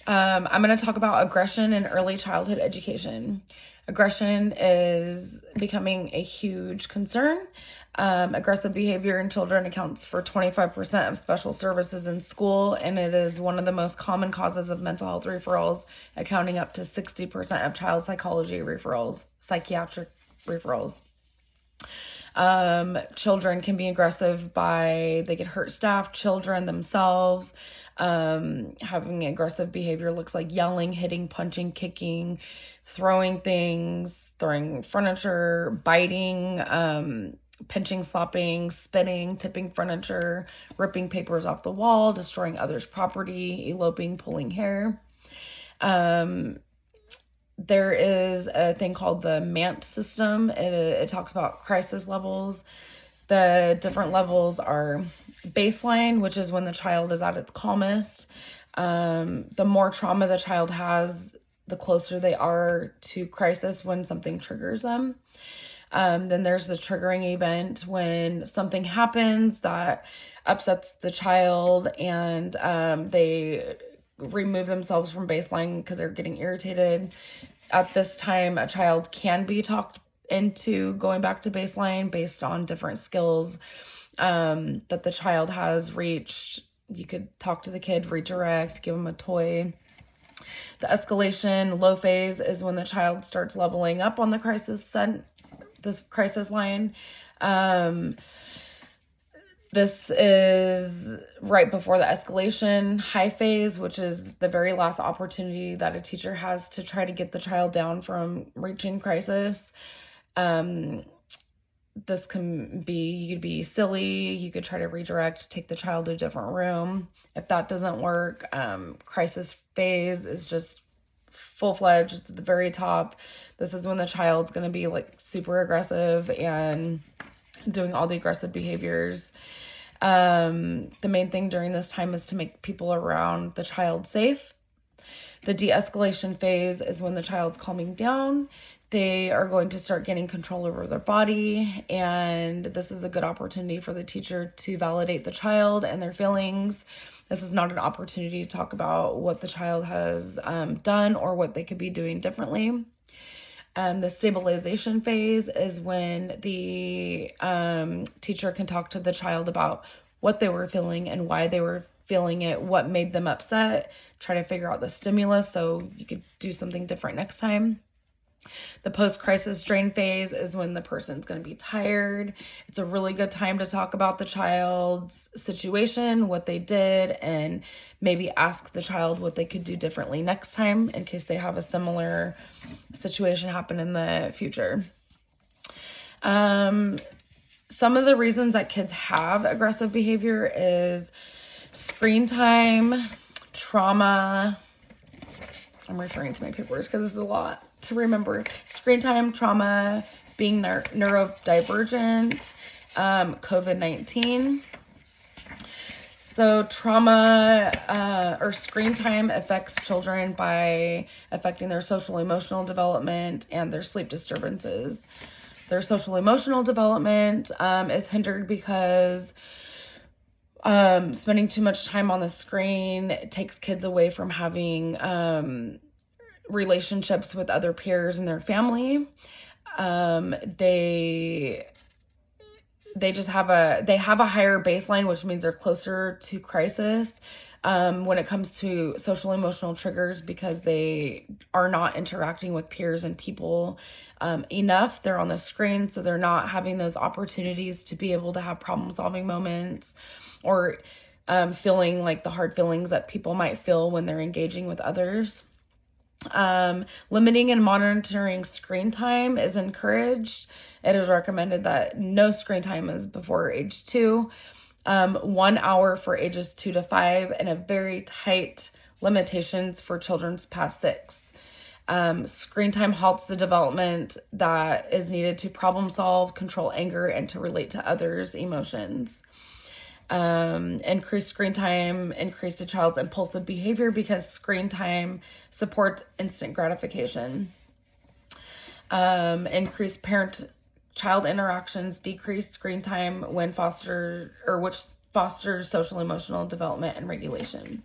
I'm going to talk about aggression in early childhood education. Aggression is becoming a huge concern. Aggressive behavior in children accounts for 25% of special services in school, and it is one of the most common causes of mental health referrals, accounting up to 60% of child psychology referrals, psychiatric referrals. Children can be aggressive they get hurt staff, children themselves. Having aggressive behavior looks like yelling, hitting, punching, kicking, throwing things, throwing furniture, biting, pinching, slapping, spitting, tipping furniture, ripping papers off the wall, destroying others' property, eloping, pulling hair. There is a thing called the MANT system. It talks about crisis levels. The different levels are baseline, which is when the child is at its calmest. The more trauma the child has, the closer they are to crisis when something triggers them. Then there's the triggering event when something happens that upsets the child and they remove themselves from baseline because they're getting irritated. At this time, a child can be talked into going back to baseline based on different skills that the child has reached. You could talk to the kid, redirect, give them a toy. The escalation low phase is when the child starts leveling up on the crisis line. This is right before the escalation. High phase, which is the very last opportunity that a teacher has to try to get the child down from reaching crisis. This can be, you could be silly, you could try to redirect, take the child to a different room. If that doesn't work, crisis phase is just full-fledged. It's at the very top. This is when the child's going to be like super aggressive and doing all the aggressive behaviors. The main thing during this time is to make people around the child safe. The de-escalation phase is when the child's calming down. They are going to start getting control over their body, and this is a good opportunity for the teacher to validate the child and their feelings. This is not an opportunity to talk about what the child has done or what they could be doing differently. The stabilization phase is when the teacher can talk to the child about what they were feeling and why they were feeling it, what made them upset, try to figure out the stimulus so you could do something different next time. The post-crisis drain phase is when the person's going to be tired. It's a really good time to talk about the child's situation, what they did, and maybe ask the child what they could do differently next time in case they have a similar situation happen in the future. Some of the reasons that kids have aggressive behavior is screen time, trauma. I'm referring to my papers because this is a lot to remember. Screen time, trauma, being neurodivergent, COVID-19. So trauma or screen time affects children by affecting their social emotional development and their sleep disturbances. Their social emotional development is hindered because spending too much time on the screen takes kids away from having relationships with other peers and their family. They just have a higher baseline, which means they're closer to crisis when it comes to social emotional triggers because they are not interacting with peers and people enough. They're on the screen, so they're not having those opportunities to be able to have problem solving moments or feeling like the hard feelings that people might feel when they're engaging with others. Limiting and monitoring screen time is encouraged. It is recommended that no screen time is before age 2, 1 hour for ages 2 to 5, and a very tight limitations for children past 6. Screen time halts the development that is needed to problem solve, control anger, and to relate to others' emotions. Increased screen time increase the child's impulsive behavior because screen time supports instant gratification. Increased parent-child interactions, decreased screen time which fosters social emotional development and regulation.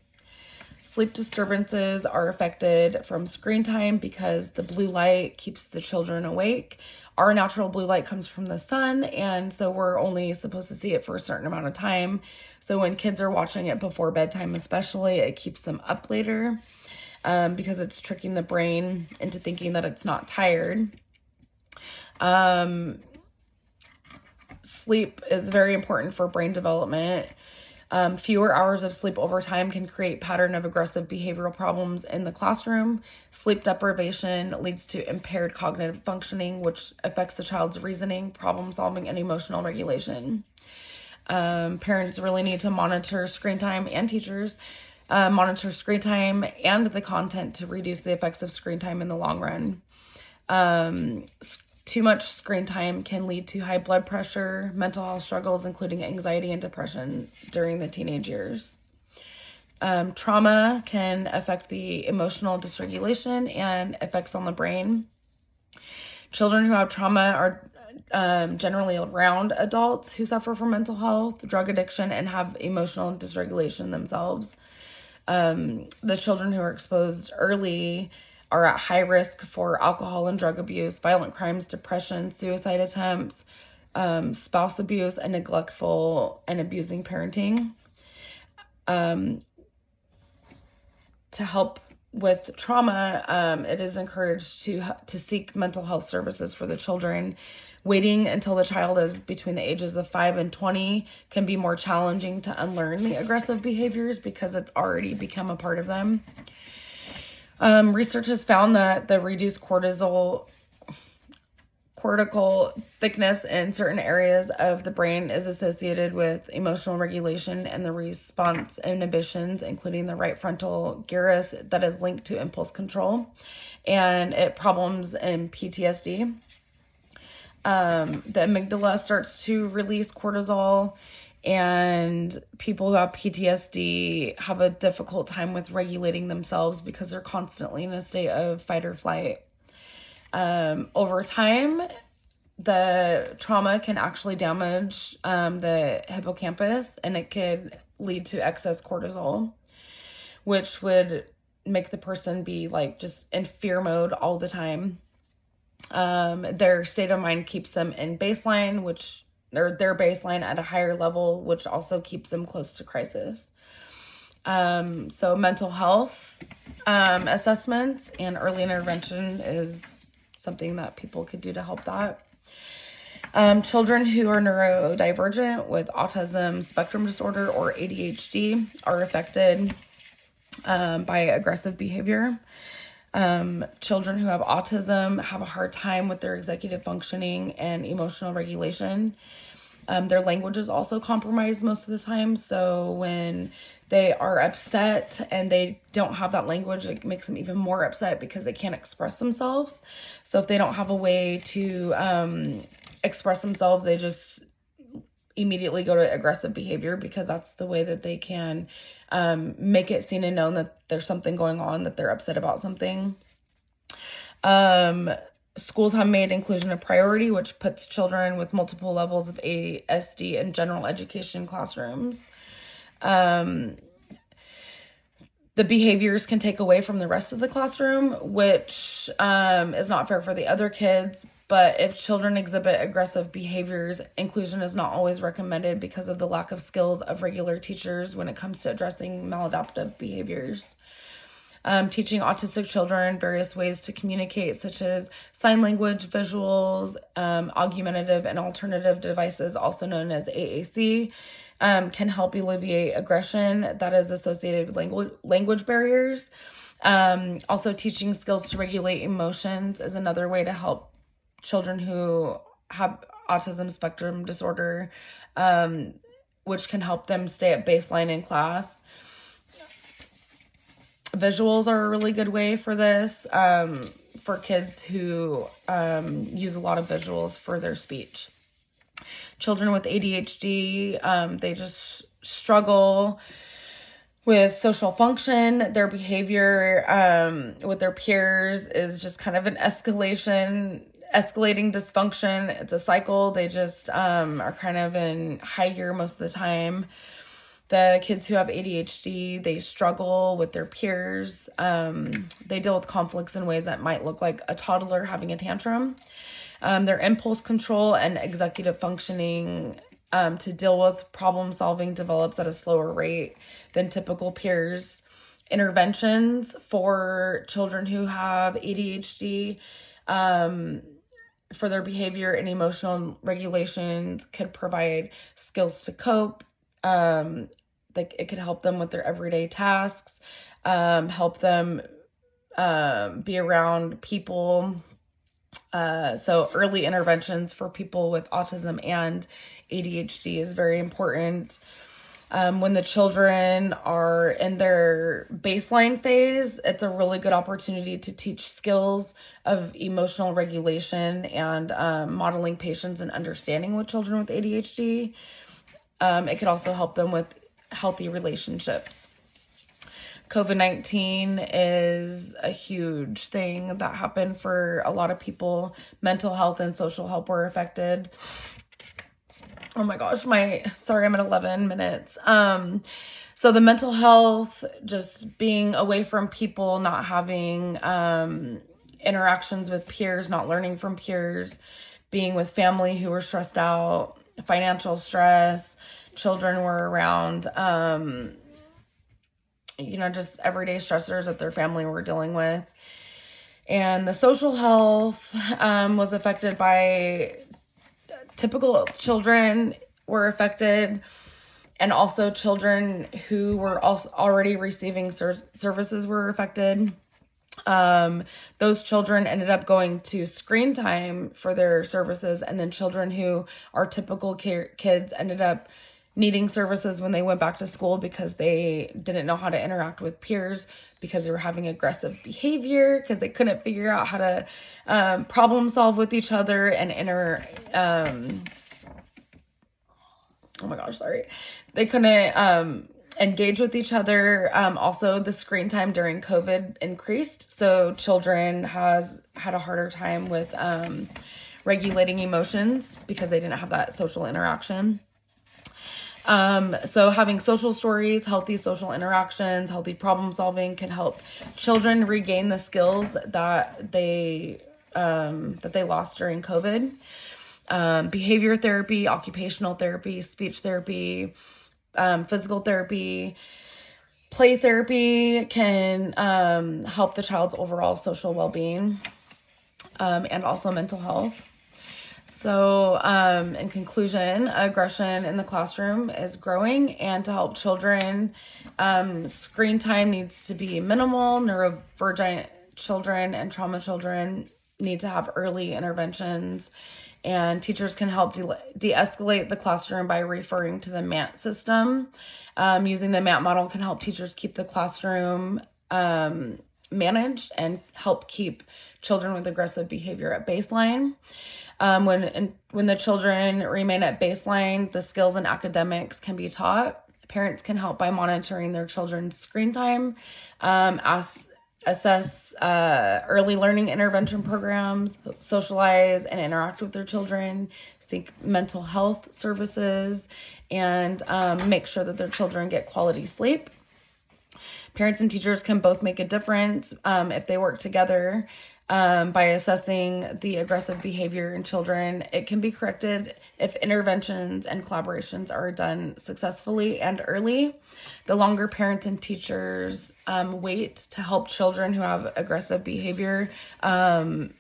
Sleep disturbances are affected from screen time because the blue light keeps the children awake. Our natural blue light comes from the sun, and so we're only supposed to see it for a certain amount of time. So when kids are watching it before bedtime especially, it keeps them up later because it's tricking the brain into thinking that it's not tired. Sleep is very important for brain development. Fewer hours of sleep over time can create pattern of aggressive behavioral problems in the classroom. Sleep deprivation leads to impaired cognitive functioning, which affects the child's reasoning, problem solving, and emotional regulation. Parents really need to monitor screen time, and teachers monitor screen time and the content to reduce the effects of screen time in the long run. Too much screen time can lead to high blood pressure, mental health struggles, including anxiety and depression during the teenage years. Trauma can affect the emotional dysregulation and effects on the brain. Children who have trauma are generally around adults who suffer from mental health, drug addiction, and have emotional dysregulation themselves. The children who are exposed early are at high risk for alcohol and drug abuse, violent crimes, depression, suicide attempts, spouse abuse, and neglectful and abusing parenting. To help with trauma, it is encouraged to seek mental health services for the children. Waiting until the child is between the ages of 5 and 20 can be more challenging to unlearn the aggressive behaviors because it's already become a part of them. Research has found that the reduced cortical thickness in certain areas of the brain is associated with emotional regulation and the response inhibitions, including the right frontal gyrus that is linked to impulse control and problems in PTSD. The amygdala starts to release cortisol, and people who have PTSD have a difficult time with regulating themselves because they're constantly in a state of fight or flight. Over time, the trauma can actually damage the hippocampus, and it could lead to excess cortisol, which would make the person be like just in fear mode all the time. Their state of mind keeps them in baseline, their baseline at a higher level, which also keeps them close to crisis. So mental health assessments and early intervention is something that people could do to help that. Children who are neurodivergent with autism spectrum disorder or ADHD are affected by aggressive behavior. Children who have autism have a hard time with their executive functioning and emotional regulation. Their language is also compromised most of the time. So when they are upset and they don't have that language, it makes them even more upset because they can't express themselves. So if they don't have a way to express themselves, they just immediately go to aggressive behavior because that's the way that they can make it seen and known that there's something going on, that they're upset about something. Schools have made inclusion a priority, which puts children with multiple levels of ASD in general education classrooms. The behaviors can take away from the rest of the classroom, which is not fair for the other kids. But if children exhibit aggressive behaviors, inclusion is not always recommended because of the lack of skills of regular teachers when it comes to addressing maladaptive behaviors. Teaching autistic children various ways to communicate, such as sign language, visuals, augmentative and alternative devices, also known as AAC, can help alleviate aggression that is associated with language barriers. Also, teaching skills to regulate emotions is another way to help children who have autism spectrum disorder, which can help them stay at baseline in class. Visuals are a really good way for this, for kids who use a lot of visuals for their speech. Children with ADHD, they just struggle with social function. Their behavior with their peers is just kind of an escalating dysfunction. It's a cycle. They just are kind of in high gear most of the time. The kids who have ADHD, they struggle with their peers. They deal with conflicts in ways that might look like a toddler having a tantrum. Their impulse control and executive functioning to deal with problem solving develops at a slower rate than typical peers. Interventions for children who have ADHD for their behavior and emotional regulations could provide skills to cope. Like it could help them with their everyday tasks, help them be around people. So early interventions for people with autism and ADHD is very important. When the children are in their baseline phase, it's a really good opportunity to teach skills of emotional regulation and modeling patience and understanding with children with ADHD. It could also help them with healthy relationships. COVID-19 is a huge thing that happened for a lot of people. Mental health and social health were affected. Oh my gosh, sorry, I'm at 11 minutes. So the mental health, just being away from people, not having interactions with peers, not learning from peers, being with family who were stressed out, financial stress, children were around, just everyday stressors that their family were dealing with. And the social health was affected by typical children were affected, and also children who were also already receiving services were affected. Those children ended up going to screen time for their services, and then children who are typical kids ended up needing services when they went back to school because they didn't know how to interact with peers, because they were having aggressive behavior, because they couldn't figure out how to problem solve with each other and they couldn't engage with each other. Also, the screen time during COVID increased, so children had a harder time with regulating emotions because they didn't have that social interaction. So having social stories, healthy social interactions, healthy problem solving can help children regain the skills that they lost during COVID. Behavior therapy, occupational therapy, speech therapy, physical therapy, play therapy can help the child's overall social well-being, and also mental health. So, in conclusion, aggression in the classroom is growing, and to help children, screen time needs to be minimal. Neurodivergent children and trauma children need to have early interventions, and teachers can help de-escalate the classroom by referring to the MAT system. Using the MAT model can help teachers keep the classroom managed and help keep children with aggressive behavior at baseline. When the children remain at baseline, the skills and academics can be taught. Parents can help by monitoring their children's screen time, assess early learning intervention programs, socialize and interact with their children, seek mental health services, and make sure that their children get quality sleep. Parents and teachers can both make a difference if they work together. By assessing the aggressive behavior in children, it can be corrected if interventions and collaborations are done successfully and early. The longer parents and teachers wait to help children who have aggressive behavior, the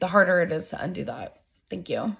harder it is to undo that. Thank you.